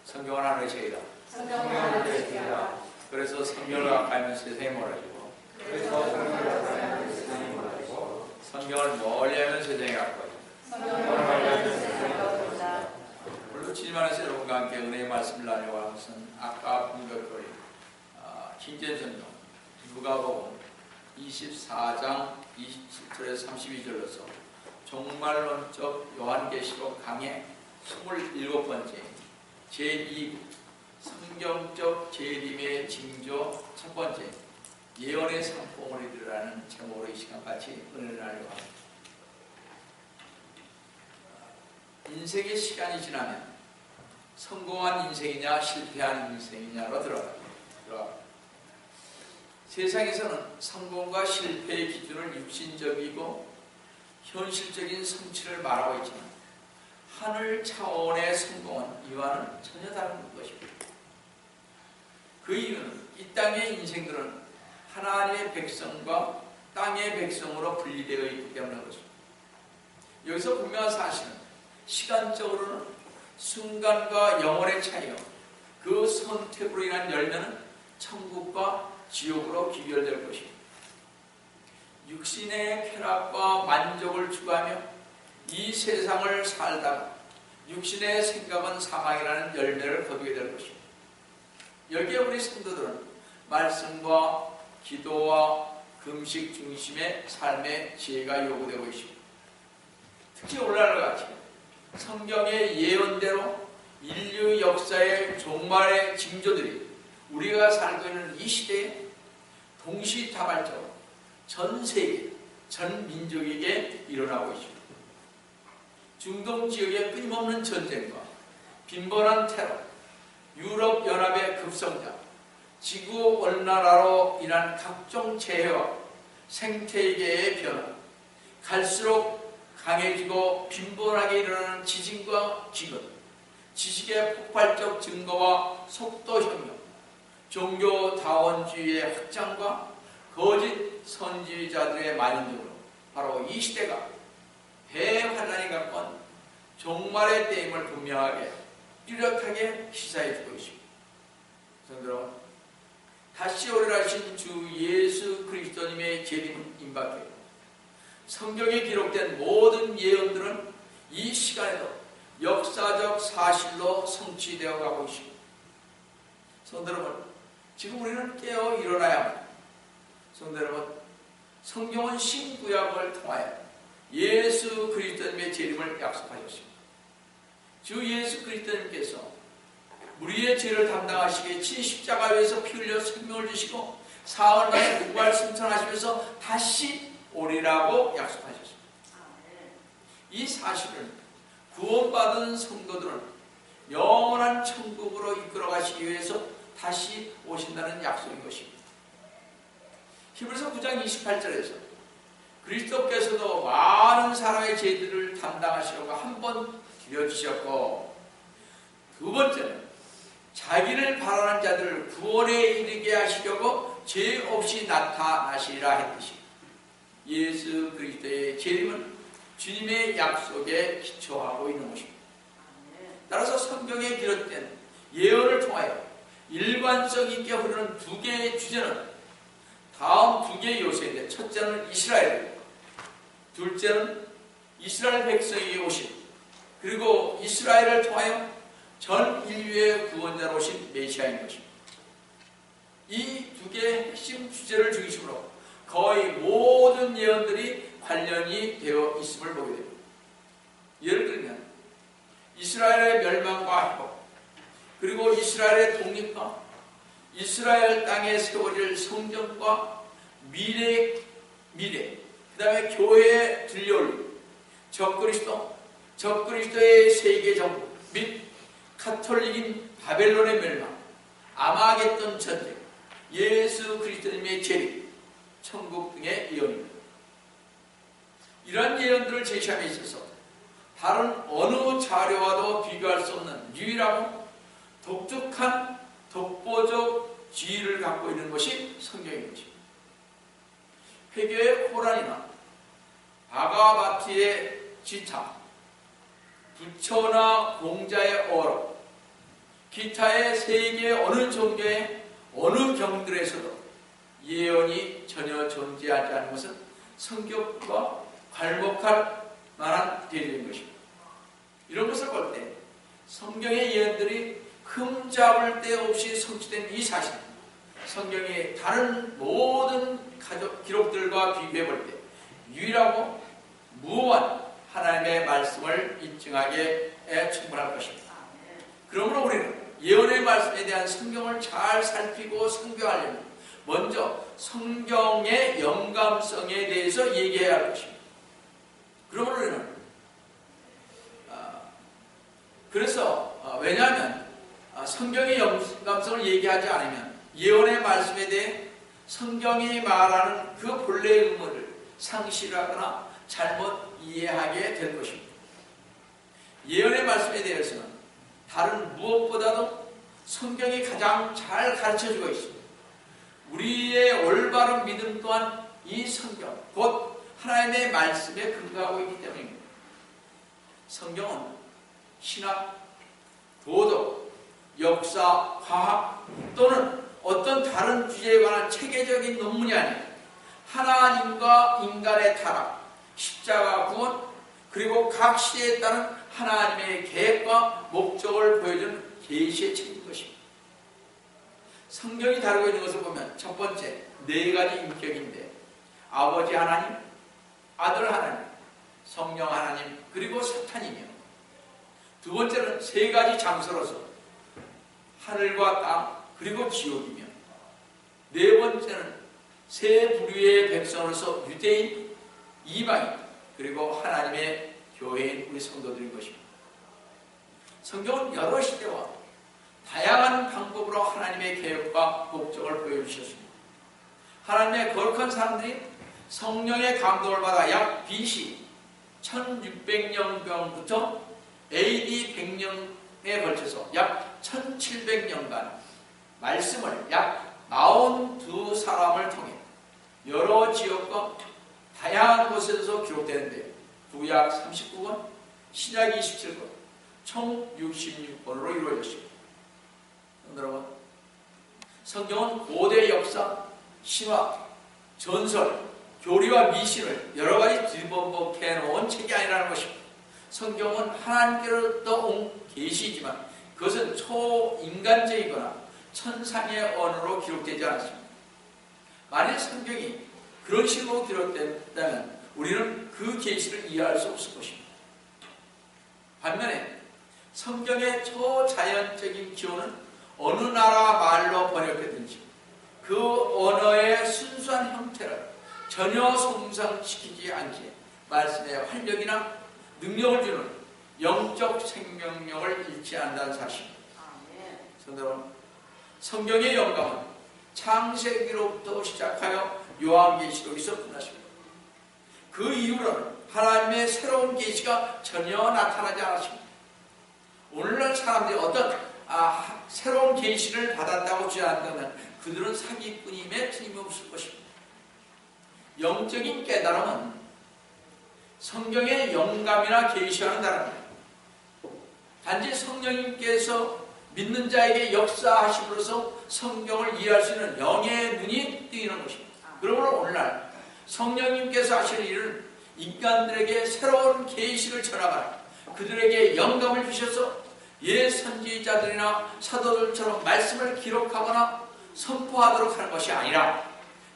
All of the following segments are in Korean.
성경은 하나님의 책이다. 성경은 하나님의 책이다. 그래서 성경을 가까이하면 세상이 멀어지고, 성경을 멀리하면 세상이 가까워진다. 오늘도 주님 안에서 여러분과 함께 은혜의 말씀을 나누어 것은 아까 분별거리 신전성경 누가복음 24장 27절에서 32절로서 종말론적 요한계시록 강의 27번째 제2부 성경적 재림의 징조 첫 번째 예언의 상봉을 이루라는 제목으로 이 시간 같이 은혜를 나누려고 합니다. 인생의 시간이 지나면 성공한 인생이냐 실패한 인생이냐로 들어갑니다. 세상에서는 성공과 실패의 기준을 육신적이고 현실적인 성취를 말하고 있지만 하늘 차원의 성공은 이와는 전혀 다른 것입니다. 그 이유는 이 땅의 인생들은 하나님의 백성과 땅의 백성으로 분리되어 있기 때문에 그렇습니다. 여기서 분명한 사실은 시간적으로는 순간과 영혼의 차이요, 그 선택으로 인한 열매는 천국과 지옥으로 귀결될 것입니다. 육신의 쾌락과 만족을 추구하며 이 세상을 살다가 육신의 생각은 사망이라는 열매를 거두게 될 것입니다. 여기에 우리 성도들은 말씀과 기도와 금식 중심의 삶의 지혜가 요구되고 있습니다. 특히 오늘날 같이 성경의 예언대로 인류 역사의 종말의 징조들이 우리가 살고 있는 이 시대에 동시다발적으로 전 세계, 전 민족에게 일어나고 있습니다. 중동 지역의 끊임없는 전쟁과 빈번한 테러, 유럽연합의 급성장, 지구온난화로 인한 각종 재해와 생태계의 변화, 갈수록 강해지고 빈번하게 일어나는 지진과 기근, 지식의 폭발적 증거와 속도 혁명, 종교다원주의의 확장과 거짓 선지자들의 만연 등으로 바로 이 시대가 대환란이 가까운 종말의 때임을 분명하게 뚜렷하게 시사해주고 있습니다. 성도 여러분, 다시 오리라신 주 예수 그리스도님의 재림은 임박했고 성경에 기록된 모든 예언들은 이 시간에도 역사적 사실로 성취되어 가고 있습니다. 성도 여러분, 지금 우리는 깨어 일어나야 합니다. 성도 여러분, 성경은 신구약을 통하여 예수 그리스도님의 재림을 약속하셨습니다. 주 예수 그리스도님께서 우리의 죄를 담당하시기에 십자가 위에서 피 흘려 생명을 주시고 사흘 만에 부활 승천하시면서 다시 오리라고 약속하셨습니다. 이 사실을 구원받은 성도들은 영원한 천국으로 이끌어 가시기 위해서 다시 오신다는 약속인 것입니다. 히브리서 9장 28절에서 그리스도께서도 많은 사람의 죄들을 담당하시려고 한 번 드려주셨고 두 번째는 자기를 바라는 자들을 구원에 이르게 하시려고 죄 없이 나타나시리라 했듯이 예수 그리스도의 재림은 주님의 약속에 기초하고 있는 것입니다. 따라서 성경에 기록된 예언을 통하여 일관성 있게 흐르는 두 개의 주제는 다음 두 개의 요소인데, 첫째는 이스라엘, 둘째는 이스라엘 백성에게 오신, 그리고 이스라엘을 통하여 전 인류의 구원자로 오신 메시아인 것입니다. 이 두 개의 핵심 주제를 중심으로 거의 모든 예언들이 관련이 되어 있음을 보게 됩니다. 예를 들면 이스라엘의 멸망과 회복, 그리고 이스라엘의 독립과 이스라엘 땅에 세워질 성전과 미래, 그 다음에 교회의 들려올림, 적그리스도의 세계정부 및 카톨릭인 바벨론의 멸망, 아마겟돈 전쟁, 예수 그리스도님의 재림, 천국 등의 예언입니다. 이러한 예언들을 제시함에 있어서 다른 어느 자료와도 비교할 수 없는 유일하고 독특한 독보적 지위를 갖고 있는 것이 성경인 것입니다. 회개의 코란이나 바가바티의 지타, 부처나 공자의 어록, 기타의 세계의 어느 종교의 어느 경들에서도 예언이 전혀 존재하지 않는 것은 성경과 괄목할 만한 대조인 것입니다. 이런 것을 볼 때 성경의 예언들이 흠잡을 데 없이 성취된 이 사실, 성경의 다른 모든 기록들과 비교해 볼 때 유일하고 무한 하나님의 말씀을 입증하기에 충분할 것입니다. 그러므로 우리는 예언의 말씀에 대한 성경을 잘 살피고 상고하려면 먼저 성경의 영감성에 대해서 얘기해야 할 것입니다. 그러므로 우리는 왜냐하면 성경의 영감성을 얘기하지 않으면 예언의 말씀에 대해 성경이 말하는 그 본래의 의무를 상실하거나 잘못 이해하게 될 것입니다. 예언의 말씀에 대해서는 다른 무엇보다도 성경이 가장 잘 가르쳐주고 있습니다. 우리의 올바른 믿음 또한 이 성경, 곧 하나님의 말씀에 근거하고 있기 때문입니다. 성경은 신학, 도덕, 역사, 과학 또는 어떤 다른 주제에 관한 체계적인 논문이 아니라 하나님과 인간의 타락, 십자가 구원, 그리고 각 시대에 따른 하나님의 계획과 목적을 보여주는 계시의 책인 것입니다. 성경이 다루고 있는 것을 보면 첫 번째, 네 가지 인격인데 아버지 하나님, 아들 하나님, 성령 하나님, 그리고 사탄이며 두 번째는 세 가지 장소로서 하늘과 땅, 그리고 지옥이며 네 번째는 세 부류의 백성으로서 유대인, 이방인, 그리고 하나님의 교회인 우리 성도들인 것입니다. 성경은 여러 시대와 다양한 방법으로 하나님의 계획과 목적을 보여주셨습니다. 하나님의 거룩한 사람들이 성령의 감동을 받아 약 BC 1600년경부터 AD 100년에 걸쳐서 약 1700년간 말씀을 약 42사람을 통해 여러 지역과 다양한 곳에서 기록되는데 구약 39권, 신약 27권, 총 66권으로 이루어졌습니다. 여러분, 성경은 고대 역사, 신화, 전설, 교리와 미신을 여러 가지 뒤범벅해 놓은 책이 아니라는 것입니다. 성경은 하나님께로부터 온 계시이지만 그것은 초인간적이거나 천상의 언어로 기록되지 않았습니다. 만약 성경이 그런 식으로 기록된다면 우리는 그 계시를 이해할 수 없을 것입니다. 반면에 성경의 초자연적인 기호는 어느 나라 말로 번역되든지 그 언어의 순수한 형태를 전혀 손상시키지 않게 말씀의 활력이나 능력을 주는 영적 생명력을 잃지 않는다는 사실입니다. 성도 여러분, 성경의 영감은 창세기로부터 시작하여 요한계시록에서 끝났습니다. 그 이후로는 하나님의 새로운 계시가 전혀 나타나지 않았습니다. 오늘날 사람들이 어떤 새로운 계시를 받았다고 주장한다면 그들은 사기꾼임에 틀림없을 것입니다. 영적인 깨달음은 성경의 영감이나 계시와는 다릅니다. 단지 성령님께서 믿는 자에게 역사하심으로써 성경을 이해할 수 있는 영의 눈이 뜨이는 것입니다. 그러므로 오늘날 성령님께서 하시는 일은 인간들에게 새로운 계시를 전하거나 그들에게 영감을 주셔서 옛 선지자들이나 사도들처럼 말씀을 기록하거나 선포하도록 하는 것이 아니라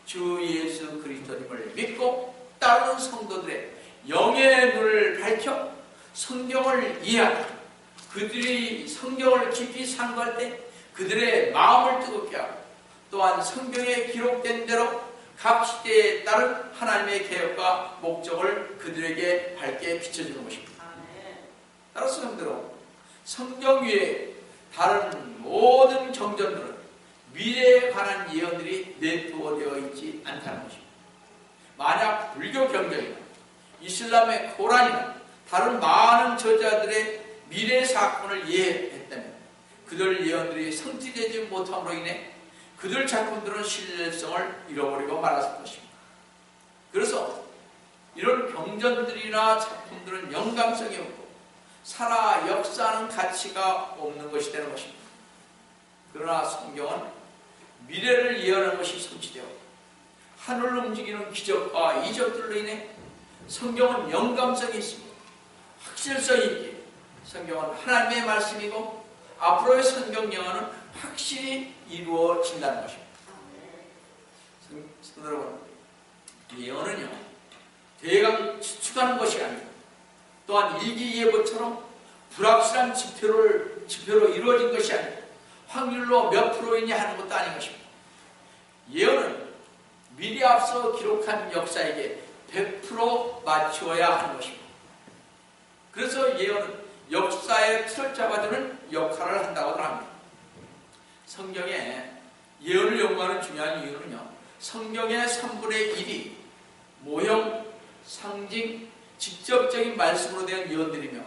주 예수 그리스도님을 믿고 따르는 성도들의 영의 눈을 밝혀 성경을 이해하고 그들이 성경을 깊이 상고할 때 그들의 마음을 뜨겁게 하고 또한 성경에 기록된 대로 각 시대에 따른 하나님의 계획과 목적을 그들에게 밝게 비춰주는 것입니다. 따라서 성도로 성경 외에 다른 모든 경전들은 미래에 관한 예언들이 내포되어 있지 않다는 것입니다. 만약 불교 경전이나 이슬람의 코란이나 다른 많은 저자들의 미래 사건을 이해했다면 그들 예언들이 성취되지 못함으로 인해 그들 작품들은 신뢰성을 잃어버리고 말았을 것입니다. 그래서 이런 경전들이나 작품들은 영감성이 없고 살아 역사하는 가치가 없는 것이 되는 것입니다. 그러나 성경은 미래를 예언하는 것이 성취되어 하늘을 움직이는 기적과 이적들로 인해 성경은 영감성이 있습니다. 확실성이 있기에 성경은 하나님의 말씀이고 앞으로의 성경 예언은 확실히 이루어진다는 것입니다. 성도 여러분, 예언은요 대강 추측하는 것이 아니고 또한 일기예보처럼 불확실한 지표로 이루어진 것이 아니고 확률로 몇 프로이냐 하는 것도 아닌 것입니다. 예언은 미리 앞서 기록한 역사에게 100% 맞추어야 하는 것입니다. 그래서 예언은 역사의 틀을 잡아주는 역할을 한다고 합니다. 성경에 예언을 연구하는 중요한 이유는요, 성경의 3분의 1이 모형, 상징, 직접적인 말씀으로 된 예언들이며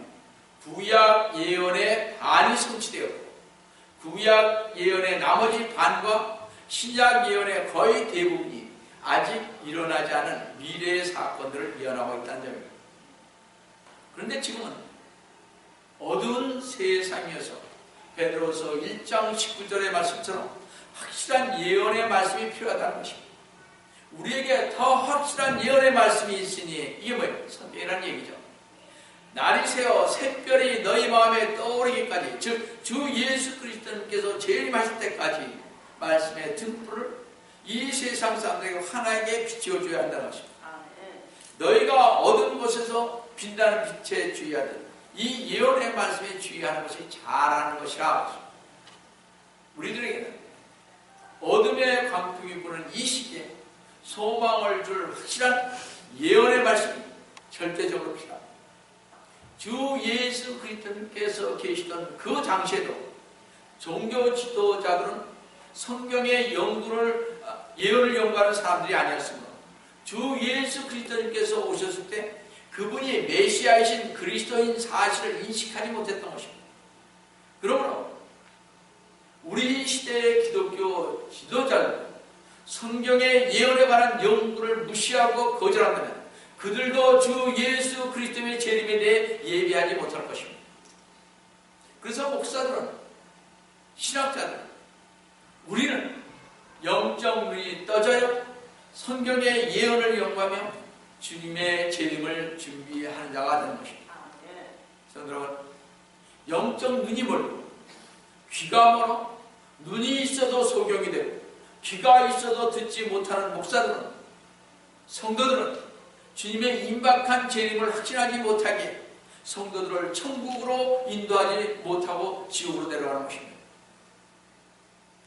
구약 예언의 반이 성취되었고 구약 예언의 나머지 반과 신약 예언의 거의 대부분이 아직 일어나지 않은 미래의 사건들을 예언하고 있다는 점입니다. 그런데 지금은 어두운 세상이어서 베드로서 1장 19절의 말씀처럼 확실한 예언의 말씀이 필요하다는 것입니다. 우리에게 더 확실한 예언의 말씀이 있으니 이게 뭐예요? 성경이라는 얘기죠. 날이 새어 샛별이 너희 마음에 떠오르기까지, 즉 주 예수 그리스도님께서 재림하실 때까지 말씀의 등불을 이 세상 사람들에게 하나에게 비추어줘야 한다는 것입니다. 너희가 어두운 곳에서 빛나는 빛에 주의하듯 이 예언의 말씀에 주의하는 것이 잘하는 것이라. 우리들에게는 어둠의 광풍이 부는 이 시기에 소망을 줄 확실한 예언의 말씀이 절대적으로 필요합니다. 주 예수 그리스도님께서 계시던 그 당시에도 종교 지도자들은 성경의 예언을 연구하는 사람들이 아니었으므로 주 예수 그리스도님께서 오셨을 때 그분이 메시아이신 그리스도인 사실을 인식하지 못했던 것입니다. 그러므로 우리 시대의 기독교 지도자들 성경의 예언에 관한 연구를 무시하고 거절한다면 그들도 주 예수 그리스도의 재림에 대해 예비하지 못할 것입니다. 그래서 목사들은, 신학자들은, 우리는 영적 눈이 떠져야 성경의 예언을 연구하며 주님의 재림을 준비하는 자가 되는 것입니다. 성도 여러분, 영적 눈이 멀고 귀가 멀어 눈이 있어도 소경이 되고 귀가 있어도 듣지 못하는 목사들은, 성도들은 주님의 임박한 재림을 확신하지 못하기에 성도들을 천국으로 인도하지 못하고 지옥으로 내려가는 것입니다.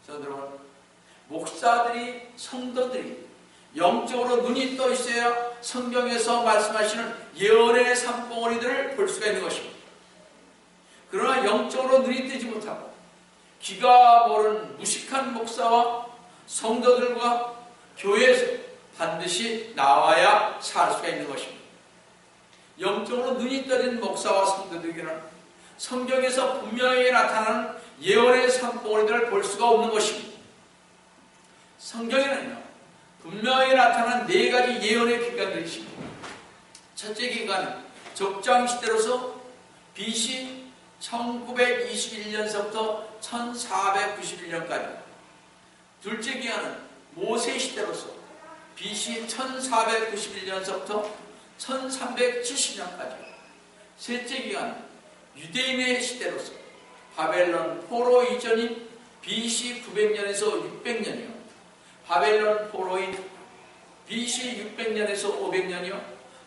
성도 여러분, 목사들이, 성도들이 영적으로 눈이 떠 있어야 성경에서 말씀하시는 예언의 산봉우리들을 볼 수가 있는 것입니다. 그러나 영적으로 눈이 뜨지 못하고 귀가 멀은 무식한 목사와 성도들과 교회에서 반드시 나와야 살 수가 있는 것입니다. 영적으로 눈이 떠진 목사와 성도들에게는 성경에서 분명히 나타나는 예언의 산봉우리들을 볼 수가 없는 것입니다. 성경에는요, 분명히 나타난 4가지 예언의 기간들이 있습니다. 첫째 기간은 적장시대로서 BC 1921년서부터 1491년까지, 둘째 기간은 모세시대로서 BC 1491년서부터 1370년까지, 셋째 기간은 유대인의 시대로서 바벨론 포로 이전인 BC 900년에서 600년이요 바벨론 포로인 BC 600년에서 500년이요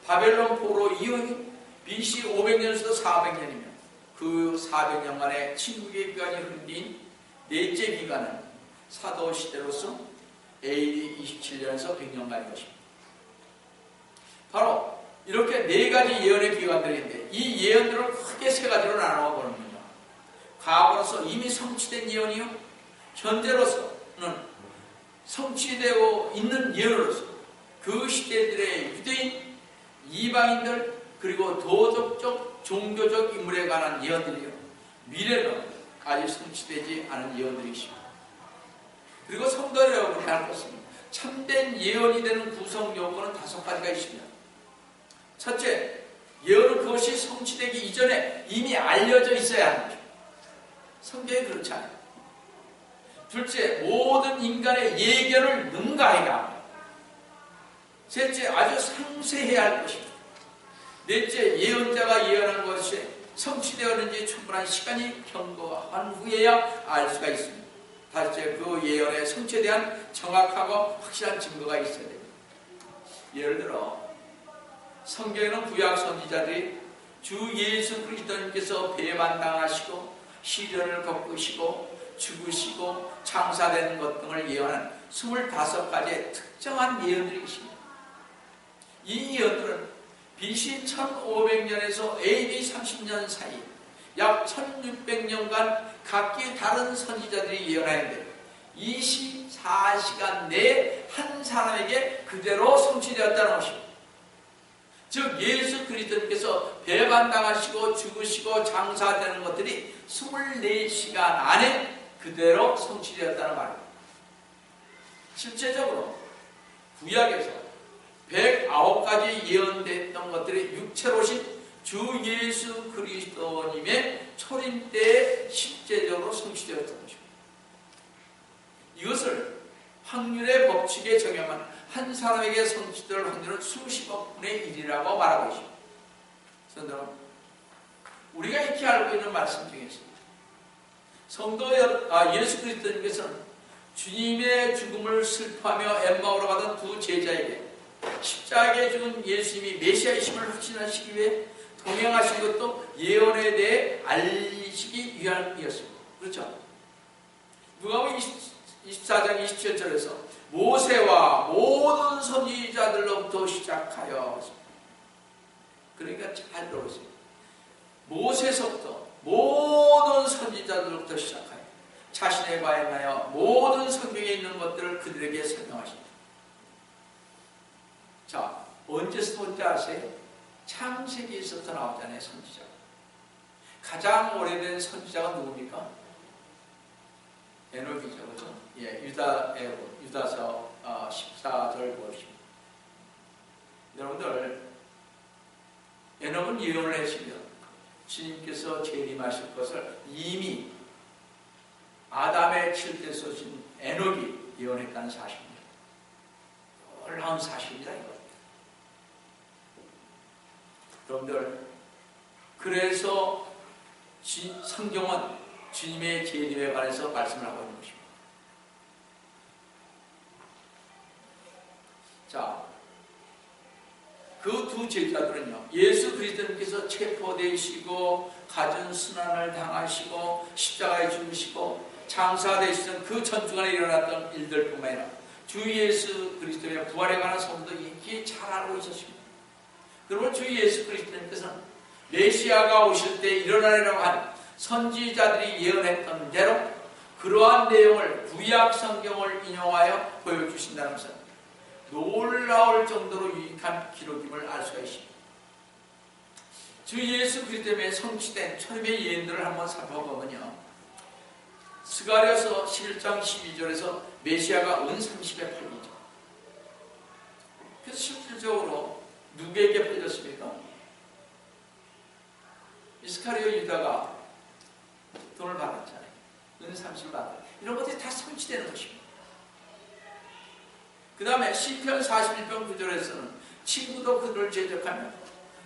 바벨론 포로 이후인 BC 500년에서 400년이며 그 400년간의 침묵의 기간이 흐른 뒤인 넷째 기간은 사도 시대로서 AD 27년에서 100년간인 것입니다. 바로 이렇게 4가지 예언의 기간들인데 이 예언들을 크게 3가지로 나누어 보는 겁니다. 과거로서 이미 성취된 예언이요, 현재로서는 성취되고 있는 예언으로서 그 시대들의 유대인, 이방인들, 그리고 도덕적, 종교적 인물에 관한 예언들이요, 미래는 아직 성취되지 않은 예언들이십니다. 그리고 성도 여러분이 알 것입니다. 참된 예언이 되는 구성 요건은 5가지가 있습니다. 첫째, 예언은 그것이 성취되기 이전에 이미 알려져 있어야 하는 것입니다. 성경이 그렇지 않아요. 둘째, 모든 인간의 예견을 능가해야 합니다. 셋째, 아주 상세해야 할 것입니다. 넷째, 예언자가 예언한 것이 성취되었는지 충분한 시간이 경과한 후에야 알 수가 있습니다. 다섯째, 그 예언의 성취에 대한 정확하고 확실한 증거가 있어야 됩니다. 예를 들어 성경에는 구약 선지자들이 주 예수 그리스도님께서 배반당하시고 시련을 겪으시고 죽으시고 장사되는 것 등을 예언한 25가지의 특정한 예언들이 있습니다. 이 예언들은 BC 1500년에서 AD 30년 사이 약 1600년간 각기 다른 선지자들이 예언하였는데 24시간 내에 한 사람에게 그대로 성취되었다는 것입니다. 즉 예수 그리스도님께서 배반당하시고 죽으시고 장사되는 것들이 24시간 안에 그대로 성취되었다는 말입니다. 실제적으로 구약에서 109가지 예언됐던 것들이 육체로 오신 주 예수 그리스도님의 초림 때에 실제적으로 성취되었던 것입니다. 이것을 확률의 법칙에 적용한 한 사람에게 성취될 확률은 수십억 분의 1이라고 말하고 있습니다. 그런데 우리가 익히 알고 있는 말씀 중에 있습니다. 성도 예수 그리스도님께서는 주님의 죽음을 슬퍼하며 엠마오로 가던 두 제자에게 십자가에 죽은 예수님이 메시아이심을 확신하시기 위해 동행하신 것도 예언에 대해 알리시기 위함이었습니다. 그렇죠? 누가복음 24장 27절에서 모세와 모든 선지자들로부터 시작하여, 그러니까 잘 들어보세요. 모세서부터 모든 선지자들로부터 시작하여 자신에 관하여 모든 성경에 있는 것들을 그들에게 설명하십니다. 자, 언제부터 아세요? 창세기에서부터 나오잖아요, 선지자. 가장 오래된 선지자가 누굽니까? 에녹이죠, 그렇죠? 예, 유다서 14절 보십니다. 여러분들, 에녹은 예언을 했습니다. 주님께서 재림하실 것을 이미 아담의 칠때 쏘신 에녹이 예언했다는 사실입니다. 놀라운 사실입니다, 이거. 여러분들, 그래서 성경은 주님의 재림에 관해서 말씀을 하고 있는 것입니다. 자, 그 두 제자들은요, 예수 그리스도님께서 체포되시고 갖은 순환을 당하시고 십자가에 죽으시고 장사되시던 그 전주간에 일어났던 일들뿐만 아니라 주 예수 그리스도의 부활에 관한 소문도 익히 잘 알고 있었습니다. 그러면 주 예수 그리스도님께서는 메시아가 오실 때 일어나리라고 한 선지자들이 예언했던 대로 그러한 내용을 구약 성경을 인용하여 보여주신다면서 놀라울 정도로 유익한 기록임을 알 수가 있습니다. 주 예수 그리스도의 성취된 초림의 예언들을 한번 살펴보면요, 스가랴서 11장 12절에서 메시아가 은 30에 팔리죠. 그래서 실질적으로 누구에게 팔렸습니까? 이스카리오 유다가 돈을 받았잖아요. 은 30을 받았잖아요. 이런 것들이 다 성취되는 것입니다. 그 다음에 시편 41편 9절에서는 친구도 그들을 제적하며,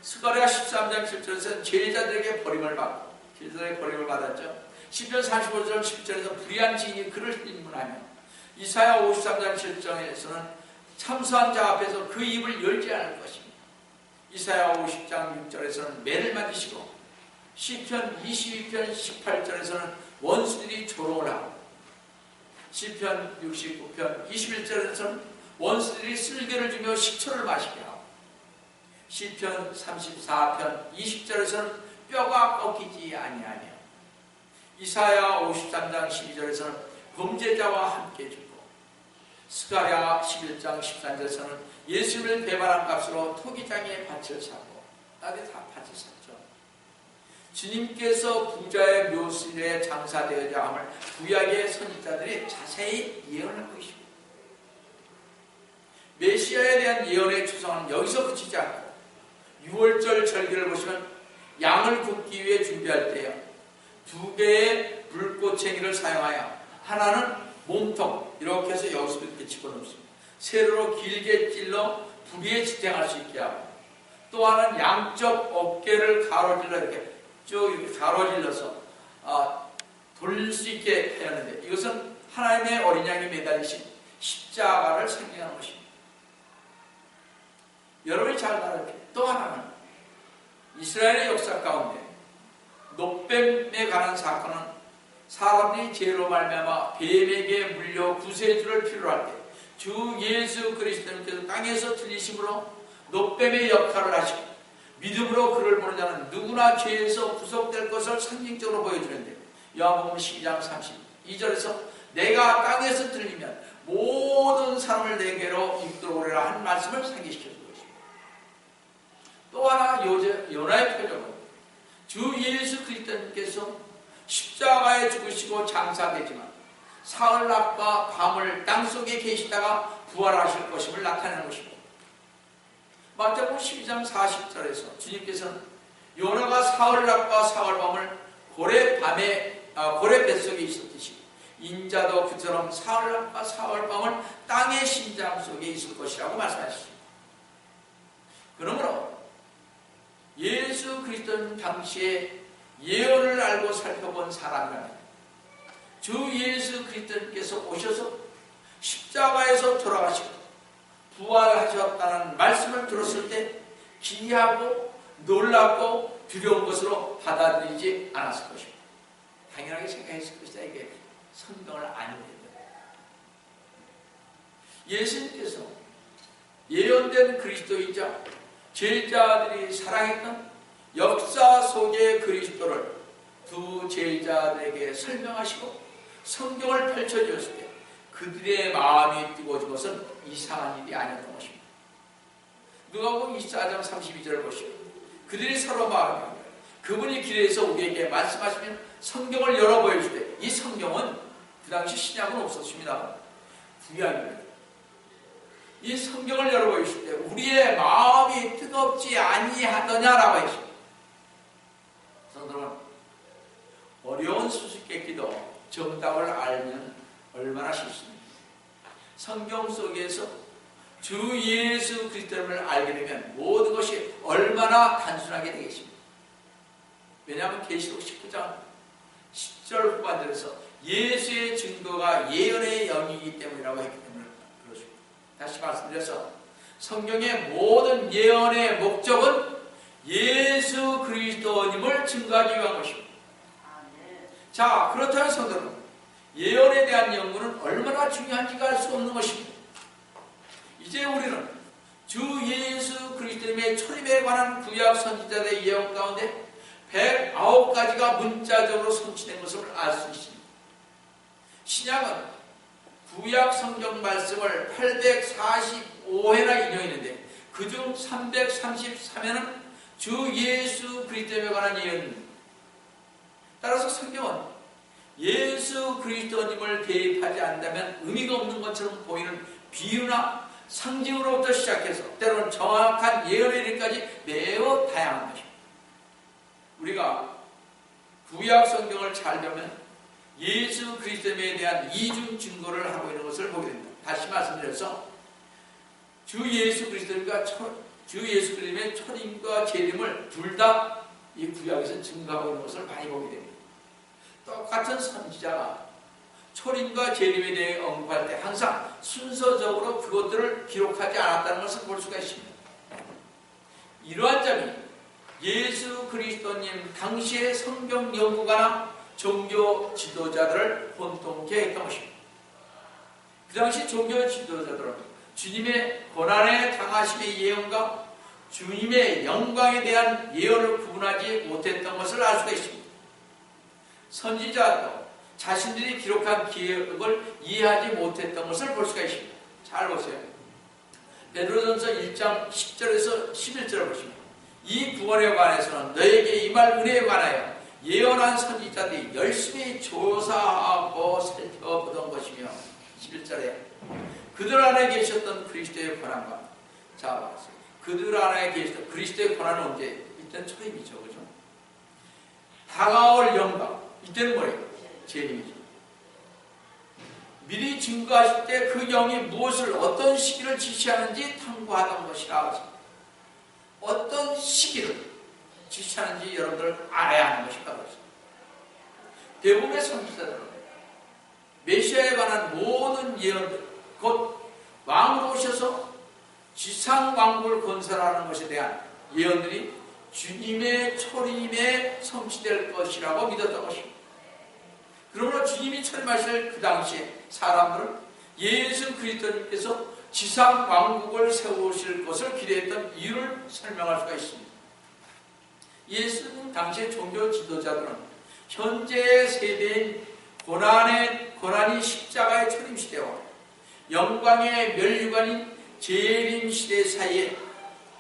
스가랴 13장 7절에서는 제자들에게 버림을 받고, 제자들에게 버림을 받았죠. 시편 45절 10절에서 불의한 지인이 그를 인문하며, 이사야 53장 7절에서는 참수한 자 앞에서 그 입을 열지 않을 것입니다. 이사야 50장 6절에서는 매를 맞으시고, 시편 22편 18절에서는 원수들이 조롱을 하고, 시편 69편 21절에서는 원수들이 쓸개를 주며 식초를 마시게 하고, 시편 34편 20절에서는 뼈가 꺾이지 아니하며, 이사야 53장 12절에서는 범죄자와 함께 죽고, 스가랴 11장 13절에서는 예수를 배반한 값으로 토기장에 밭을 사고, 나한테 다 밭을 샀죠. 주님께서 부자의 묘실에 장사되어야 함을 구약의 선지자들이 자세히 예언하고 있습니다. 메시아에 대한 예언의 추상은 여기서 그치지 않고 6월절 절기를 보시면 양을 굽기 위해 준비할 때요, 두 개의 불꽃쟁이를 사용하여 하나는 몸통 이렇게 해서 여기서 이렇게 집어넣습니다. 세로로 길게 찔러 부리에 지탱할 수 있게 하고, 또 하나는 양쪽 어깨를 가로질러 이렇게 쭉 이렇게 가로질러서 돌릴 수 있게 하는데, 이것은 하나님의 어린 양이 매달리신 십자가를 상징하는 것입니다. 여러분이 잘 알아야 돼요. 또 하나는 이스라엘의 역사 가운데 놋뱀에 관한 사건은 사람들이 죄로 말미암아 뱀에게 물려 구세주를 필요로 할 때 주 예수 그리스도님께서 땅에서 들리심으로 놋뱀의 역할을 하시고 믿음으로 그를 보는 자는 누구나 죄에서 구속될 것을 상징적으로 보여주는데, 요한복음 12장 32절에서 내가 땅에서 들리면 모든 사람을 내게로 이끌어 오리라 한 말씀을 상기시켜주고 있습니다. 또 하나 요나의 표적은 주 예수 그리스도님께서 십자가에 죽으시고 장사되지만 사흘낮과 밤을 땅속에 계시다가 부활하실 것임을 나타내는 것입니다. 마태복음 12장 40절에서 주님께서는 요나가 사흘낮과 사흘밤을 고래 뱃속에 있었듯이 인자도 그처럼 사흘낮과 사흘밤을 땅의 심장 속에 있을 것이라고 말씀하셨습니다. 그러므로 예수 그리스도는 당시에 예언을 알고 살펴본 사람이라면 주 예수 그리스도께서 오셔서 십자가에서 돌아가시고 부활하셨다는 말씀을 들었을 때 기이하고 놀랍고 두려운 것으로 받아들이지 않았을 것입니다. 당연하게 생각했을 것이다. 이게 성경을 아는 겁니다. 예수님께서 예언된 그리스도이자 제자들이 사랑했던 역사 속의 그리스도를 두 제자들에게 설명하시고 성경을 펼쳐주었을 때 그들의 마음이 뜨거워진 것은 이상한 일이 아니었던 것입니다. 누가복음 24장 32절을 보시면 그들이 서로 말하며 그분이 길에서 우리에게 말씀하시면 성경을 열어 보여줄 때, 이 성경은 그 당시 신약은 없었습니다. 구약입니다. 이 성경을 열어 보여줄 때 우리의 마음이 뜨겁지 아니하더냐라고 했습니다. 성도는 어려운 수수께끼도 정답을 알면 얼마나 쉽습니까? 성경 속에서 주 예수 그리스도를 알게 되면 모든 것이 얼마나 단순하게 되겠습니까? 왜냐하면 계시록 19장 10절 후반절에서 예수의 증거가 예언의 영이기 때문이라고 했기 때문에 그렇습니다. 다시 말씀드려서 성경의 모든 예언의 목적은 예수 그리스도님을 증거하기 위한 것입니다. 자, 그렇다면 성도는 예언에 대한 연구는 얼마나 중요한지가 알 수 없는 것입니다. 이제 우리는 주 예수 그리스도님의 초림에 관한 구약 선지자들의 예언 가운데 109가지가 문자적으로 성취된 것을 알 수 있습니다. 신약은 구약 성경 말씀을 845회나 인용했는데 그중 333회는 주 예수 그리스도에 관한 예언입니다. 따라서 성경은 예수 그리스도님을 대입하지 않는다면 의미가 없는 것처럼 보이는 비유나 상징으로부터 시작해서 때로는 정확한 예언의 일까지 매우 다양한 것입니다. 우리가 구약 성경을 잘 보면 예수 그리스도에 대한 이중 증거를 하고 있는 것을 보게 됩니다. 다시 말씀드려서 주 예수 그리스도님과 주 예수 그리스도의 초림과 재림을 둘 다 이 구약에서 증거하고 있는 것을 많이 보게 됩니다. 똑같은 선지자가 초림과 재림에 대해 언급할 때 항상 순서적으로 그것들을 기록하지 않았다는 것을 볼 수가 있습니다. 이러한 점이 예수 그리스도님 당시의 성경 연구가나 종교 지도자들을 혼동케 했던 것입니다. 그 당시 종교 지도자들은 주님의 고난의 당하심의 예언과 주님의 영광에 대한 예언을 구분하지 못했던 것을 알 수가 있습니다. 선지자도 자신들이 기록한 기억을 이해하지 못했던 것을 볼 수가 있습니다. 잘 보세요. 베드로전서 1장 10절에서 11절을 보시면 이 구원에 관해서는 너에게 임할 은혜에 관하여 예언한 선지자들이 열심히 조사하고 살펴보던 것이며 11절에 그들 안에 계셨던 그리스도의 권한과 자, 그들 안에 계셨던 그리스도의 권한은 언제? 이때는 초림이죠. 그죠? 다가올 영광 이때는 뭐예요? 재림이죠. 미리 증거하실 때 그 영이 무엇을 어떤 시기를 지시하는지 탐구하던 것이라. 어떤 시기를 지시하는지 여러분들 알아야 하는 것이다. 대부분의 선지자들은 메시아에 관한 모든 예언들, 곧 왕으로 오셔서 지상 왕국을 건설하는 것에 대한 예언들이 주님의 초림에 성취될 것이라고 믿었던 것입니다. 그러므로 주님이 초림하실 그 당시에 사람들은 예수 그리스도님께서 지상 왕국을 세우실 것을 기대했던 이유를 설명할 수가 있습니다. 예수님 당시의 종교 지도자들은 현재 세대인 고난이 십자가의 초림 시대와 영광의 멸류관인 재림 시대 사이에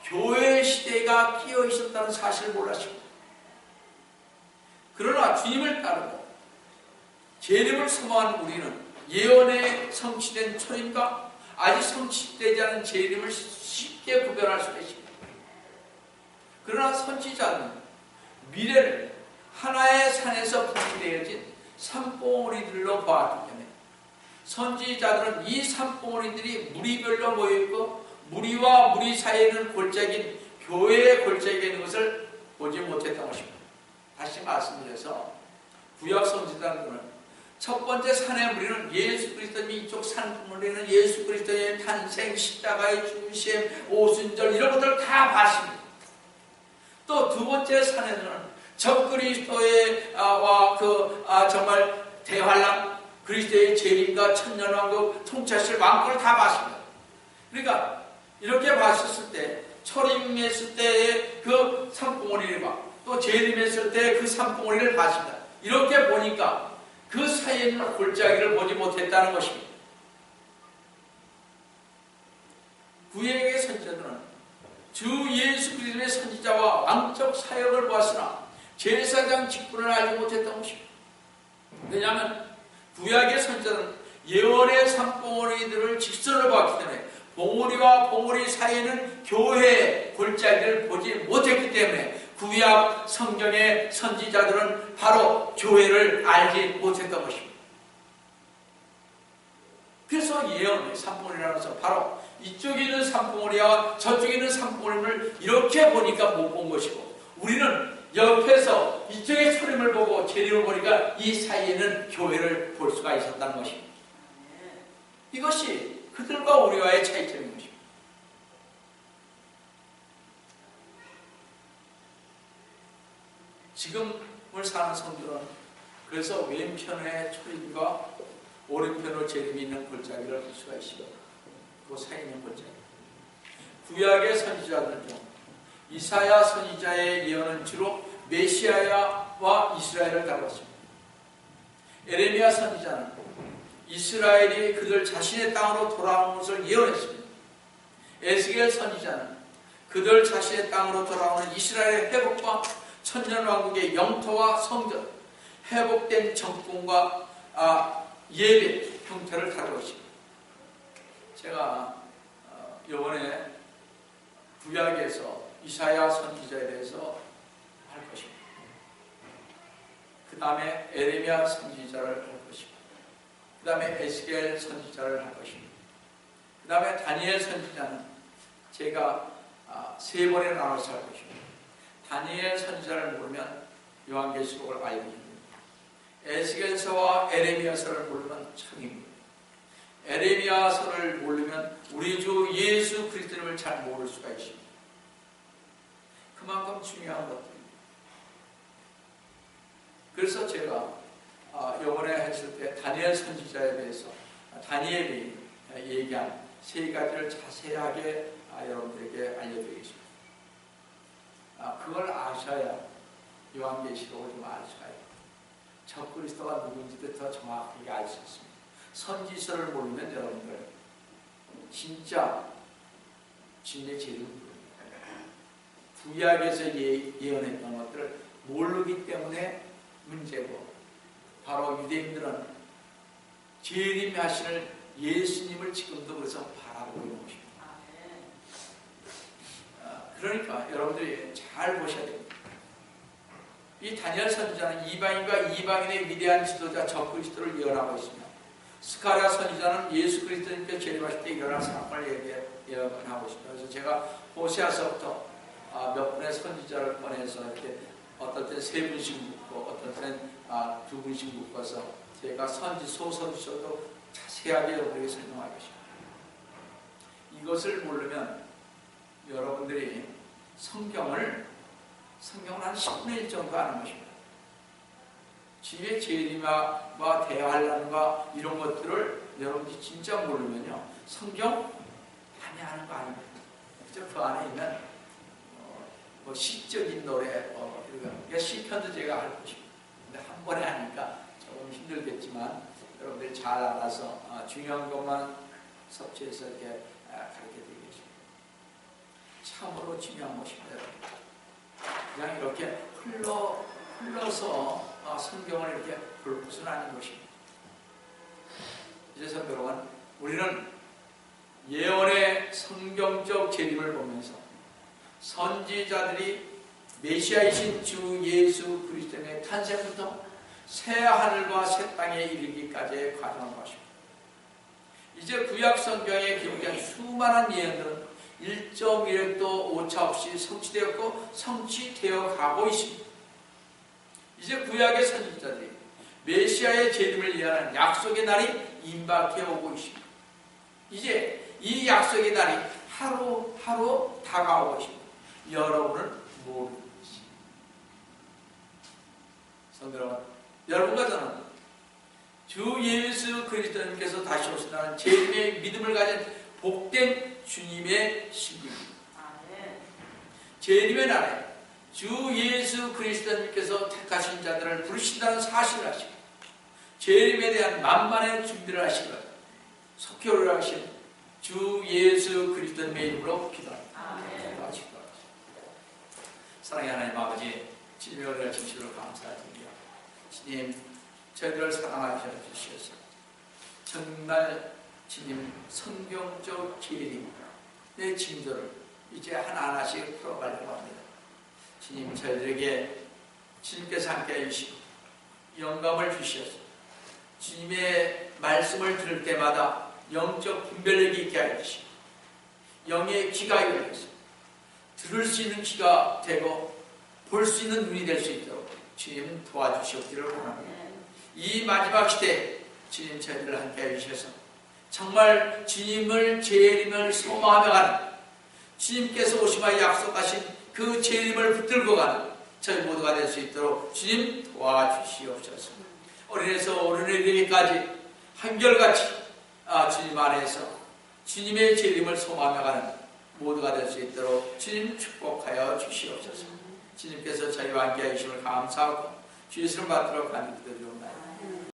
교회 시대가 끼어 있었다는 사실을 몰랐습니다. 그러나 주님을 따르고 재림을 소망하는 우리는 예언에 성취된 초림과 아직 성취되지 않은 재림을 쉽게 구별할 수가 있습니다. 그러나 선지자는 미래를 하나의 산에서 분리되어진 산봉우리들로 보았기 때문에 선지자들은 이 산봉우리들이 무리별로 모여있고 무리와 무리 사이에는 골짜기인 교회의 골짜기가 있는 것을 보지 못했던 것입니다. 다시 말씀드려서 구약 선지자들은 첫 번째 산의 무리는 예수 그리스도님이 이쪽 산 무리는 예수 그리스도의 탄생, 십자가의 죽으심, 오순절 이런 것들을 다 봤습니다. 또 두 번째 산에는 적그리스도의 정말 대환란, 그리스도의 재림과 천년왕국 통치하실 왕국을 다 봤습니다. 그러니까 이렇게 봤었을 때 초림했을 때의 그 산봉우리와 또 재림했을 때 그 산봉우리를 봤습니다. 이렇게 보니까 그 사이에 있는 골짜기를 보지 못했다는 것입니다. 구약의 선지자들은 주 예수 그리스도의 선지자와 왕적 사역을 보았으나 제사장 직분을 알지 못했던 것입니다. 왜냐하면 구약의 선지자는 예언의 산봉우리들을 직선으로 보았기 때문에 봉우리와 봉우리 사이에는 교회의 골짜기를 보지 못했기 때문에 구약 성경의 선지자들은 바로 교회를 알지 못했던 것입니다. 그래서 예언의 산봉우리라는 것은 바로 이쪽에 있는 산봉우리와 저쪽에 있는 산봉우리를 이렇게 보니까 못 본 것이고 우리는 옆에서 이쪽의 초림을 보고 재림을 보니까 이 사이에는 교회를 볼 수가 있었다는 것입니다. 이것이 그들과 우리와의 차이점인 것입니다. 지금을 사는 성도는 그래서 왼편에 초림과 오른편으로 재림이 있는 골짜기를 볼 수가 있습니다. 그 사이에 있는 골짜기. 구약의 선지자들 중 이사야 선지자의 예언은 주로 메시아와 이스라엘을 다뤘습니다. 에레미야 선지자는 이스라엘이 그들 자신의 땅으로 돌아오는 것을 예언했습니다. 에스겔 선지자는 그들 자신의 땅으로 돌아오는 이스라엘의 회복과 천년왕국의 영토와 성전, 회복된 정권과 예배 형태를 다루었습니다. 제가 이번에 구약에서 이사야 선지자에 대해서 할 것입니다. 그 다음에 에레미야 선지자를 할 것입니다. 그 다음에 에스겔 선지자를 할 것입니다. 그 다음에 다니엘 선지자는 제가 3번에 나눠서 할 것입니다. 다니엘 선지자를 모르면 요한계시록을 알기 힘듭니다. 에스겔서와 에레미야서를 모르면 청입니다. 에레미야서를 모르면 우리 주 예수 그리스도님을 잘 모를 수가 있습니다. 그만큼 중요한 것들입니다. 그래서 제가 이번에 했을 때 다니엘 선지자에 대해서 다니엘이 얘기한 3가지를 자세하게 여러분들에게 알려드리겠습니다. 그걸 아셔야 요한계시록을 좀 알 수가 있고 적그리스도가 누군지도 더 정확하게 알 수 있습니다. 선지서를 모르면 여러분들 진짜 진리의 재림을 모릅니다. 구약에서 예언했던 것들을 모르기 때문에 문제고 바로 유대인들은 재림하시는 예수님을 지금도 그래서 바라보고 있는 것입니다. 그러니까 여러분들이 잘 보셔야 됩니다. 이 다니엘 선지자는 이방인과 이방인의 위대한 지도자 적그리스도를 예언하고 있습니다. 스가랴 선지자는 예수 그리스도님께서 재림하실 때 일어날 사건을 예언하고 있습니다. 그래서 제가 호세아서부터 몇 분의 선지자를 꺼내서 이렇게 어떨 때는 3분씩 묶고 어떨 때는 2분씩 묶어서 제가 소선지서도 자세하게 여러분에게 설명하겠습니다. 이것을 모르면 여러분들이 성경을 한 10분의 1 정도 아는 것입니다. 집에 재림과 대환란과 이런 것들을 여러분들이 진짜 모르면요, 성경 많이 아는 거 아닙니다. 그저 그 안에 있는 뭐 시적인 노래, 그러니까 시편도 제가 할 것입니다. 근데 한 번에 하니까 조금 힘들겠지만 여러분들이 잘 알아서 중요한 것만 섭취해서 이렇게 가르쳐 드리겠습니다. 참으로 중요한 것입니다. 그냥 이렇게 흘러서 성경을 이렇게 볼 것은 아닌 것입니다. 이제 여러분, 우리는 예언의 성경적 재림을 보면서 선지자들이 메시아이신 주 예수 그리스도의 탄생부터 새 하늘과 새 땅에 이르기까지의 과정을 보십니다. 이제 구약 성경에 기록된 수많은 예언들은 1.1획도 오차 없이 성취되었고 성취되어 가고 있습니다. 이제 구약의 선지자들이 메시아의 재림을 예언하는 약속의 날이 임박해 오고 있습니다. 이제 이 약속의 날이 하루하루 다가오고 있습니다. 여러분은 모르는 것입니다. 성도 여러분, 여러분과 저는 주 예수 그리스도님께서 다시 오신다는 재림의 믿음을 가진 복된 주님의 신부입니다. 재림의 날에 주 예수 그리스도님께서 택하신 자들을 부르신다는 사실을 하시고 재림에 대한 만반의 준비를 하시고 속효를 하신 주 예수 그리스도님의 이름으로 기도합니다. 사랑의 하나님 아버지, 주님의 은혜를 진실로 감사드립니다. 주님, 저희들을 사랑하셔 주셔서 정말 주님 성경적 재림의 징조를 이제 하나하나씩 풀어가려고 합니다. 주님, 저희들에게 주님께서 함께 해주시고 영감을 주셔서 주님의 말씀을 들을 때마다 영적 분별력이 있게 해주시고 영의 귀가 열려서 들을 수 있는 귀가 되고 볼 수 있는 눈이 될 수 있도록 주님 도와주시옵기를 원합니다. 이 마지막 시대에 주님 저희들을 함께 해주셔서 정말 주님을 재림을 소망하며 가는 주님께서 오시마 약속하신 그 재림을 붙들고 가는 저희 모두가 될 수 있도록 주님 도와주시옵소서. 어린에서 어른에게까지 한결같이 주님 안에서 주님의 재림을 소망하며 가는 모두가 될 수 있도록 주님 축복하여 주시옵소서. 주님께서 저희와 함께 해주심을 감사하고 주의 이름 받도록 간절히 기도드리옵나이다.